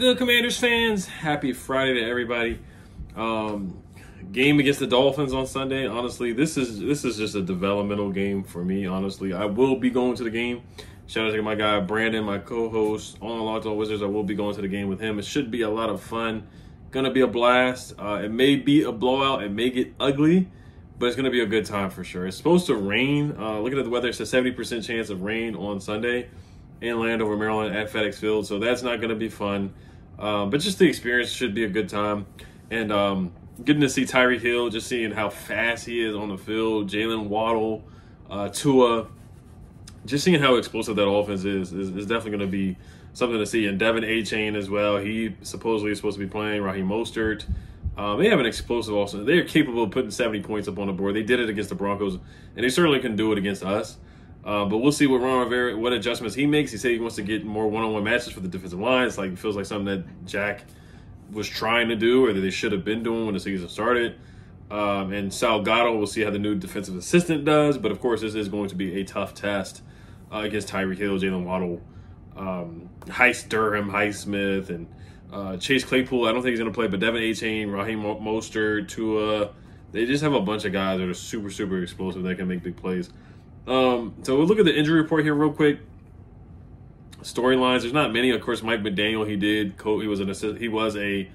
good, Commanders fans? Happy Friday to everybody. Game against the Dolphins on Sunday. Honestly, this is just a developmental game for me. Honestly, I will be going to the game. Shout out to my guy Brandon, my co-host on Locked On Wizards. I will be going to the game with him. It should be a lot of fun. Gonna be a blast. It may be a blowout. It may get ugly, but it's gonna be a good time for sure. It's supposed to rain. Looking at the weather, it's a 70% chance of rain on Sunday in Landover, Maryland at FedEx Field. So that's not gonna be fun. But just the experience should be a good time. And getting to see Tyreek Hill, just seeing how fast he is on the field, Jalen Waddle, Tua, just seeing how explosive that offense is definitely going to be something to see. And Devin A-Chain as well. He supposedly is supposed to be playing. Raheem Mostert. They have an explosive offense. They are capable of putting 70 points up on the board. They did it against the Broncos, and they certainly can do it against us. But we'll see what Ron Rivera, what adjustments he makes. He said he wants to get more one-on-one matches for the defensive line. It's like, it feels like something that Jack was trying to do, or that they should have been doing when the season started. And Salgado, we'll see how the new defensive assistant does. But, of course, this is going to be a tough test against Tyreek Hill, Jalen Waddle, Durham, Highsmith, and Chase Claypool. I don't think he's going to play, but Devin A-Chain, Raheem Mostert, Tua. They just have a bunch of guys that are super, super explosive that can make big plays. So we'll look at the injury report here real quick. Storylines, there's not many. Of course, Mike McDaniel, he was a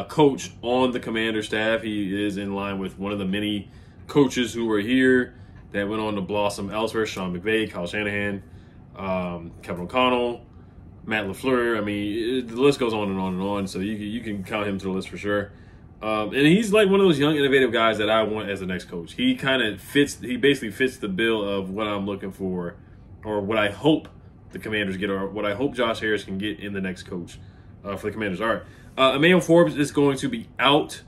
coach on the Commander staff. He is in line with one of the many coaches who were here that went on to blossom elsewhere. Sean McVay, Kyle Shanahan, Kevin O'Connell, Matt LaFleur. I mean, the list goes on and on and on. So you can count him to the list for sure. And he's like one of those young, innovative guys that I want as the next coach. He basically fits the bill of what I'm looking for, or what I hope the Commanders get, or what I hope Josh Harris can get in the next coach for the Commanders. All right. Emmanuel Forbes is going to be out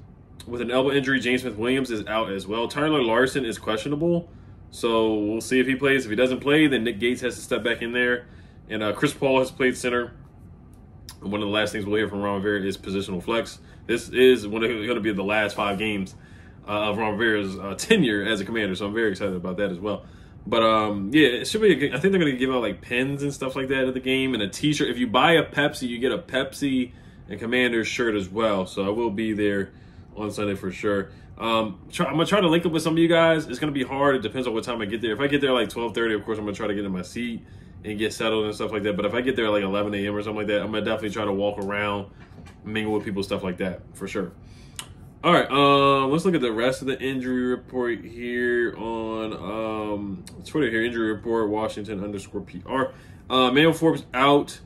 with an elbow injury. James Smith-Williams is out as well. Tyler Larson is questionable, so we'll see if he plays. If he doesn't play, then Nick Gates has to step back in there. And Chris Paul has played center. One of the last things we'll hear from Ron Rivera is positional flex. This is going to be the last 5 games of Ron Rivera's tenure as a Commander, so I'm very excited about that as well. But, yeah, it should be I think they're going to give out, like, pens and stuff like that at the game, and a T-shirt. If you buy a Pepsi, you get a Pepsi and Commander shirt as well. So I will be there on Sunday for sure. I'm going to try to link up with some of you guys. It's going to be hard. It depends on what time I get there. If I get there like 12:30, of course, I'm going to try to get in my seat and get settled and stuff like that. But if I get there like 11 a.m. or something like that, I'm going to definitely try to walk around, mingle with people, stuff like that, for sure. All right, let's look at the rest of the injury report here on Twitter here. Injury report, Washington_PR. Emmanuel Forbes out.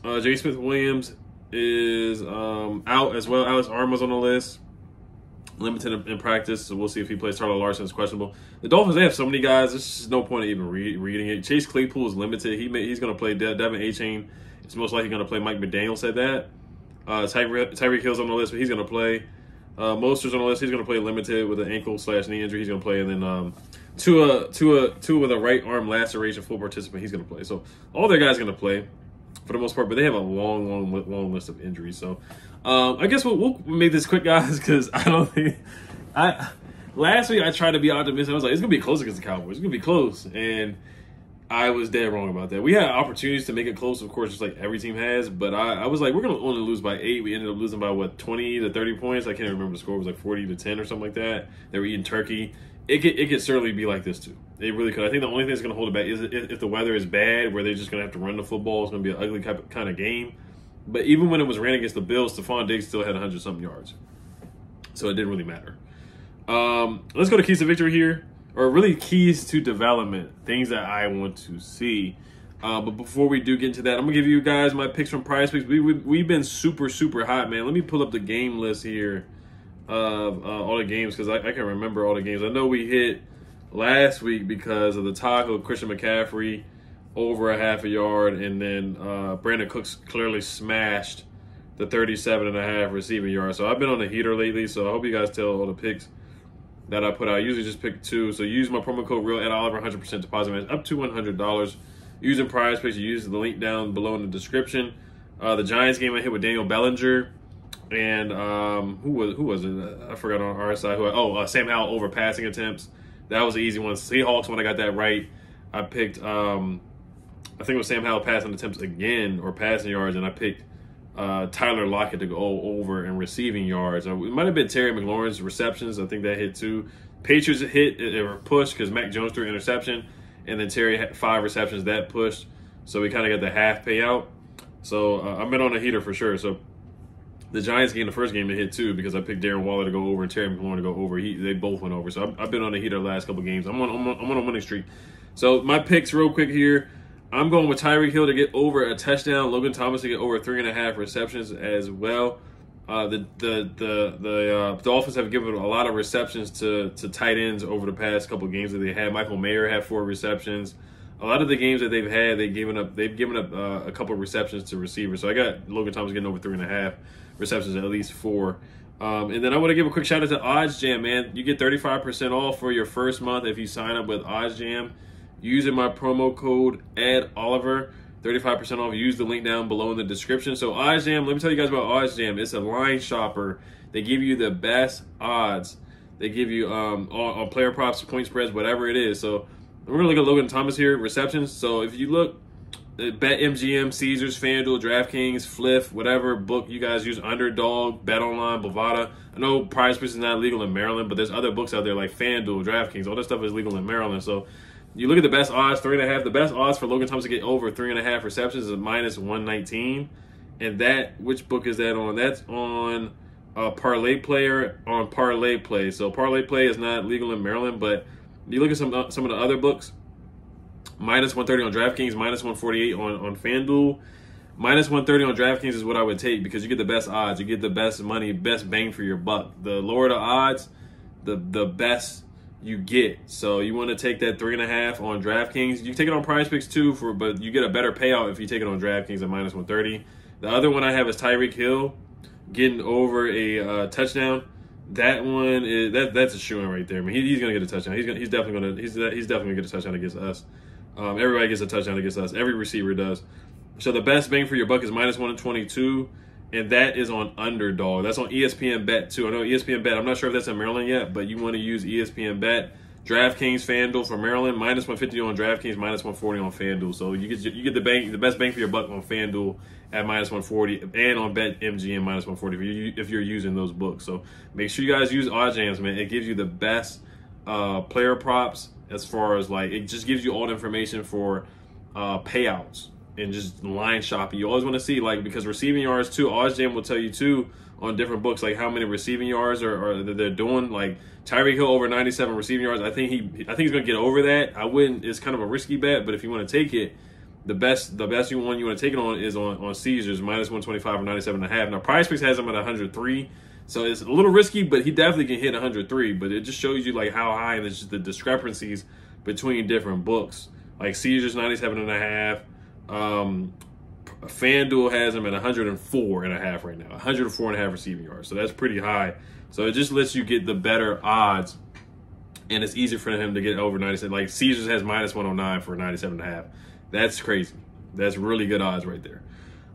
J. Smith-Williams is out as well. Alex Arma's on the list. Limited in practice, so we'll see if he plays. Tyler Larson is questionable. The Dolphins, they have so many guys, there's just no point in even reading it. Chase Claypool is limited. He's going to play. Devin A-Chain is most likely going to play. Mike McDaniel said that. Tyreek Hill's on the list, but he's going to play. Mostert's on the list. He's going to play limited with an ankle/knee injury. He's going to play. And then Tua with a right arm laceration, full participant. He's going to play. So all their guys are going to play for the most part, but they have a long list of injuries. So I guess we'll make this quick, guys, because I don't think last week I tried to be optimistic. I was like, it's going to be close against the Cowboys. It's going to be close. And I was dead wrong about that. We had opportunities to make it close, of course, just like every team has. But I was like, we're going to only lose by 8. We ended up losing by, 20 to 30 points? I can't remember the score. It was like 40 to 10 or something like that. They were eating turkey. It could certainly be like this, too. It really could. I think the only thing that's going to hold it back is if the weather is bad, where they're just going to have to run the football. It's going to be an ugly kind of game. But even when it was ran against the Bills, Stephon Diggs still had 100-something yards. So it didn't really matter. Let's go to keys to victory here. Or really keys to development, things that I want to see. But before we do get into that, I'm going to give you guys my picks from Prize Picks. We've been super, super hot, man. Let me pull up the game list here of all the games, because I can remember all the games. I know we hit last week because of the tackle, Christian McCaffrey, over a half a yard, and then Brandon Cooks clearly smashed the 37.5 receiving yards. So I've been on the heater lately, so I hope you guys tell all the picks that I put out. I usually just pick 2. So use my promo code REAL@Oliver, 100% deposit match up to $100. Using Prize Picks, you use the link down below in the description. The Giants game I hit with Daniel Bellinger, and who was it? I forgot on our side. Sam Howell over passing attempts. That was an easy one. Seahawks, when I got that right, I picked I think it was Sam Howell passing attempts again, or passing yards, and I picked Tyler Lockett to go over in receiving yards. It might have been Terry McLaurin's receptions. I think that hit too. Patriots hit or pushed because Mac Jones threw an interception, and then Terry had 5 receptions that pushed. So we kind of got the half payout. So I've been on a heater for sure. So the Giants game, the first game, they hit too because I picked Darren Waller to go over and Terry McLaurin to go over. They both went over. So I've been on a heater the last couple games. I'm on a winning streak. So my picks real quick here. I'm going with Tyreek Hill to get over a touchdown. Logan Thomas to get over 3.5 receptions as well. The Dolphins have given a lot of receptions to tight ends over the past couple games that they had. Michael Mayer had 4 receptions. A lot of the games that they've had, they've given up a couple of receptions to receivers. So I got Logan Thomas getting over 3.5 receptions, at least 4. And then I want to give a quick shout out to OddsJam, man. You get 35% off for your first month if you sign up with OddsJam using my promo code EDOliver. 35% off. Use the link down below in the description. So OddsJam, let me tell you guys about OddsJam. It's a line shopper. They give you the best odds. They give you on player props, point spreads, whatever it is. So we're going to look at Logan Thomas here, receptions. So if you look at BetMGM, Caesars, FanDuel, DraftKings, Fliff, whatever book you guys use, Underdog, BetOnline, Bovada. I know PrizePicks is not legal in Maryland, but there's other books out there like FanDuel, DraftKings. All that stuff is legal in Maryland. So you look at the best odds, 3.5. The best odds for Logan Thomas to get over 3.5 receptions is -119. And that, which book is that on? That's on Parlay Player on Parlay Play. So Parlay Play is not legal in Maryland, but you look at some of the other books, -130 on DraftKings, -148 on FanDuel. -130 on DraftKings is what I would take because you get the best odds. You get the best money, best bang for your buck. The lower the odds, the best you get. So you want to take that 3.5 on DraftKings. You can take it on PrizePicks too, but you get a better payout if you take it on DraftKings at -130. The other one I have is Tyreek Hill getting over a touchdown. That one is that's a shoo-in right there. I mean, he's gonna get a touchdown. He's definitely gonna get a touchdown against us. Everybody gets a touchdown against us. Every receiver does. So the best bang for your buck is -122, and that is on Underdog. That's on ESPN Bet too. I know ESPN Bet. I'm not sure if that's in Maryland yet, but you want to use ESPN Bet. DraftKings, FanDuel for Maryland, -150 on DraftKings, -140 on FanDuel. So you get the best bang for your buck on FanDuel at -140 and on BetMGM -140 if you're using those books. So make sure you guys use OddsJam, man. It gives you the best player props as far as like it just gives you all the information for payouts and just line shopping. You always want to see like because receiving yards too. OddsJam will tell you too on different books like how many receiving yards are they're doing. Like Tyreek Hill over 97 receiving yards. I think he's gonna get over that. I wouldn't. It's kind of a risky bet, but if you want to take it, the best you want to take it on is on Caesars -125 or 97.5. Now PrizePicks has him at 103, so it's a little risky, but he definitely can hit 103. But it just shows you like how high and it's just the discrepancies between different books. Like Caesars 97.5. FanDuel has him at 104.5 right now, 104.5 receiving yards. So that's pretty high. So it just lets you get the better odds, and it's easier for him to get over 97. Like Caesars has -109 for 97.5. That's crazy. That's really good odds right there.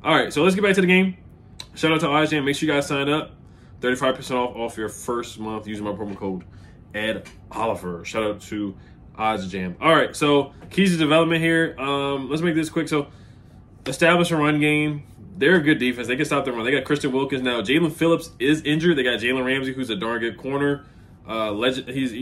All right, so let's get back to the game. Shout out to OddsJam. Make sure you guys sign up. 35% off your first month using my promo code EDOliver. Shout out to OddsJam. All right, so keys to development here. Let's make this quick. So establish a run game. They're a good defense. They can stop the run. They got Christian Wilkins now. Jalen Phillips is injured. They got Jalen Ramsey, who's a darn good corner. Legend. He's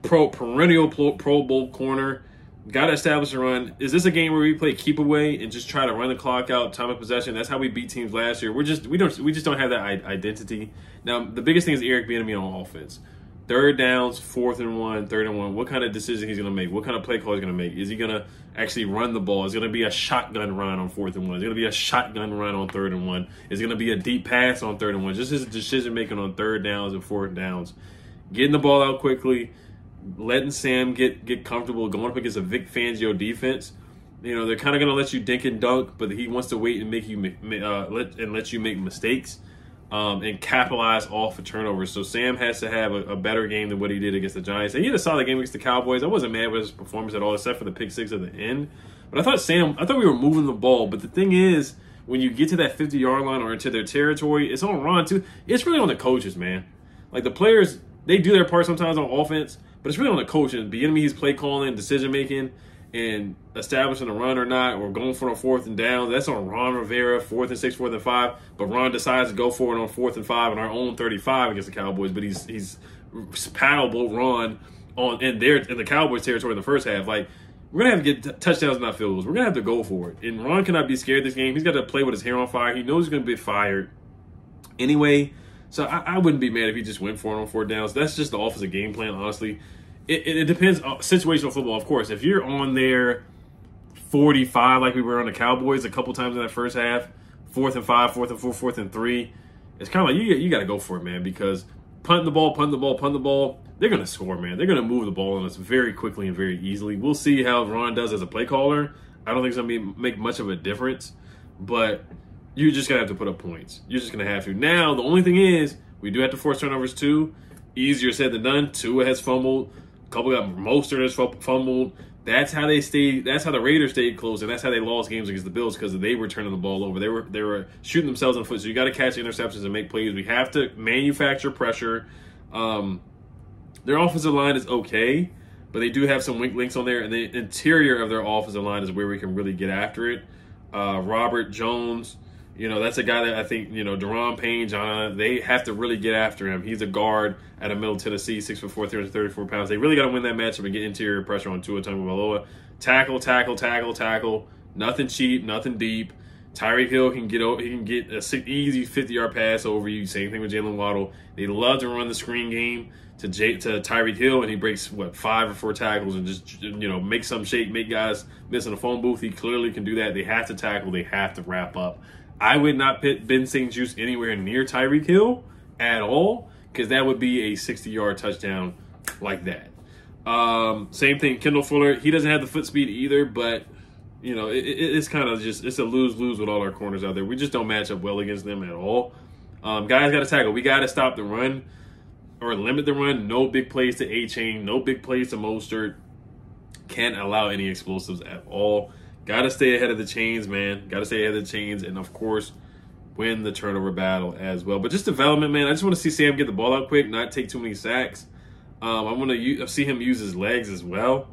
perennial Pro Bowl corner. Got to establish a run. Is this a game where we play keep away and just try to run the clock out, time of possession? That's how we beat teams last year. We just don't have that identity. Now the biggest thing is Eric Bieniemy on offense. Third downs, 4th and 1, 3rd and 1. What kind of decision he's going to make? What kind of play call he's going to make? Is he going to actually run the ball? Is it going to be a shotgun run on 4th and 1? Is it going to be a shotgun run on 3rd and 1? Is it going to be a deep pass on 3rd and 1? Just his decision making on 3rd downs and 4th downs. Getting the ball out quickly, letting Sam get comfortable, going up against a Vic Fangio defense. You know, they're kind of going to let you dink and dunk, but he wants to wait and make you let you make mistakes. And capitalize off of turnovers. So Sam has to have a better game than what he did against the Giants. And he had a solid game against the Cowboys. I wasn't mad with his performance at all, except for the pick 6 at the end. But I thought we were moving the ball. But the thing is, when you get to that 50-yard line or into their territory, it's on Ron too. It's really on the coaches, man. Like the players, they do their part sometimes on offense, but it's really on the coaches. Bieniemy, he's play calling, decision making, and establishing a run or not, or going for it on 4th and down, that's on Ron Rivera, 4th and 6, 4th and 5. But Ron decides to go for it on 4th and 5 on our own 35 against the Cowboys. But he's paddleboat Ron in the Cowboys territory in the first half. Like, we're gonna have to get touchdowns, not field goals. We're gonna have to go for it. And Ron cannot be scared this game. He's got to play with his hair on fire. He knows he's gonna be fired anyway. So I wouldn't be mad if he just went for it on 4th downs. That's just the offensive game plan, honestly. It depends on situational football, of course. If you're on there 45 like we were on the Cowboys a couple times in that first half, 4th and 5, 4th and 4, 4th and 3, it's kind of like you got to go for it, man, because punt the ball, they're going to score, man. They're going to move the ball on us very quickly and very easily. We'll see how Ron does as a play caller. I don't think it's going to make much of a difference, but you're just going to have to put up points. You're just going to have to. Now, the only thing is, we do have to force turnovers too. Easier said than done. Tua has fumbled. A couple got Mostert has fumbled. That's how they stayed. That's how the Raiders stayed close, and that's how they lost games against the Bills, because they were turning the ball over. They were shooting themselves in the foot. So you got to catch interceptions and make plays. We have to manufacture pressure. Their offensive line is okay, but they do have some weak links on there, and the interior of their offensive line is where we can really get after it. Robert Jones, that's a guy that I think, Deron Payne, John, they have to really get after him. He's a guard out of Middle Tennessee, 6'4", 334 pounds. They really got to win that matchup and get interior pressure on Tua Tagovailoa. Tackle. Nothing cheap, nothing deep. Tyreek Hill can get an easy 50-yard pass over you. Same thing with Jalen Waddle. They love to run the screen game to Tyreek Hill, and he breaks 5 or 4 tackles and just make some shake, make guys miss in the phone booth. He clearly can do that. They have to tackle. They have to wrap up. I would not put Ben St. Juste anywhere near Tyreek Hill at all, because that would be a 60-yard touchdown like that. Same thing, Kendall Fuller. He doesn't have the foot speed either, but it's kind of just, it's a lose-lose with all our corners out there. We just don't match up well against them at all. Guys got to tackle. We got to stop the run or limit the run. No big plays to A-Chain. No big plays to Mostert. Can't allow any explosives at all. Got to stay ahead of the chains, man. Got to stay ahead of the chains. And, of course, win the turnover battle as well. But just development, man. I just want to see Sam get the ball out quick, not take too many sacks. I want to see him use his legs as well.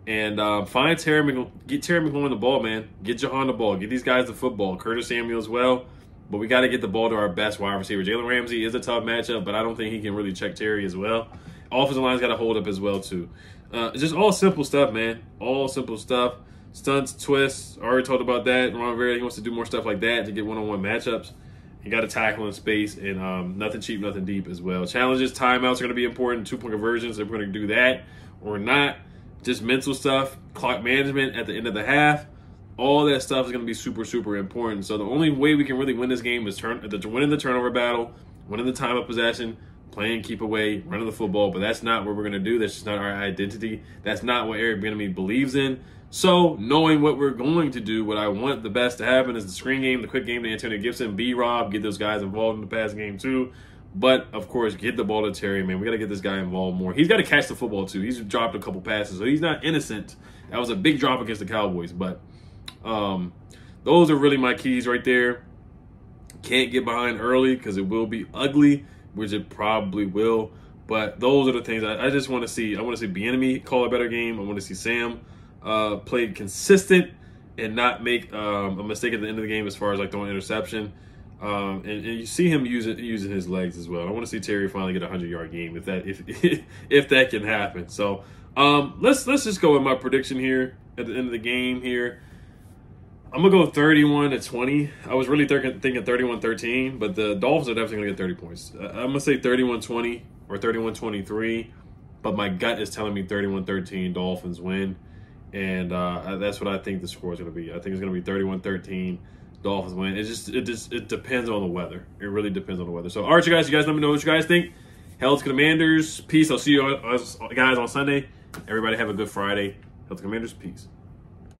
And get Terry McLaurin the ball, man. Get Jahan the ball. Get these guys the football. Curtis Samuel as well. But we got to get the ball to our best wide receiver. Jalen Ramsey is a tough matchup, but I don't think he can really check Terry as well. Offensive line's got to hold up as well, too. It's just all simple stuff, man. All simple stuff. Stunts, twists. I already talked about that. Ron Rivera, he wants to do more stuff like that to get one-on-one matchups. You got to tackle in space, and nothing cheap, nothing deep as well. Challenges, timeouts are going to be important. 2-point conversions, if we're going to do that or not. Just mental stuff, clock management at the end of the half. All that stuff is going to be super, super important. So the only way we can really win this game is winning the turnover battle, winning the time of possession, playing keep away, running the football. But that's not what we're going to do. That's just not our identity. That's not what Eric Bieniemy believes in. So knowing what we're going to do, what I want the best to happen is the screen game, the quick game to Antonio Gibson, B-Rob, get those guys involved in the pass game too. But, of course, get the ball to Terry, man. We got to get this guy involved more. He's got to catch the football, too. He's dropped a couple passes, so he's not innocent. That was a big drop against the Cowboys. But those are really my keys right there. Can't get behind early because it will be ugly, which it probably will. But those are the things I just want to see. I want to see Bieniemy call a better game. I want to see Sam play consistent and not make a mistake at the end of the game as far as like throwing an interception. And you see him using his legs as well. I want to see Terry finally get a 100-yard game if that can happen. So let's just go with my prediction here at the end of the game here. I'm gonna go 31-20. I was really thinking 31-13, but the Dolphins are definitely gonna get 30 points. I'm gonna say 31-20 or 31-23, but my gut is telling me 31-13 Dolphins win, and that's what I think the score is gonna be. I think it's gonna be 31-13. Dolphins win. It depends on the weather. It really depends on the weather. So, all right, you guys let me know what you guys think. Hell to Commanders. Peace. I'll see you guys on Sunday. Everybody have a good Friday. Hell to Commanders. Peace.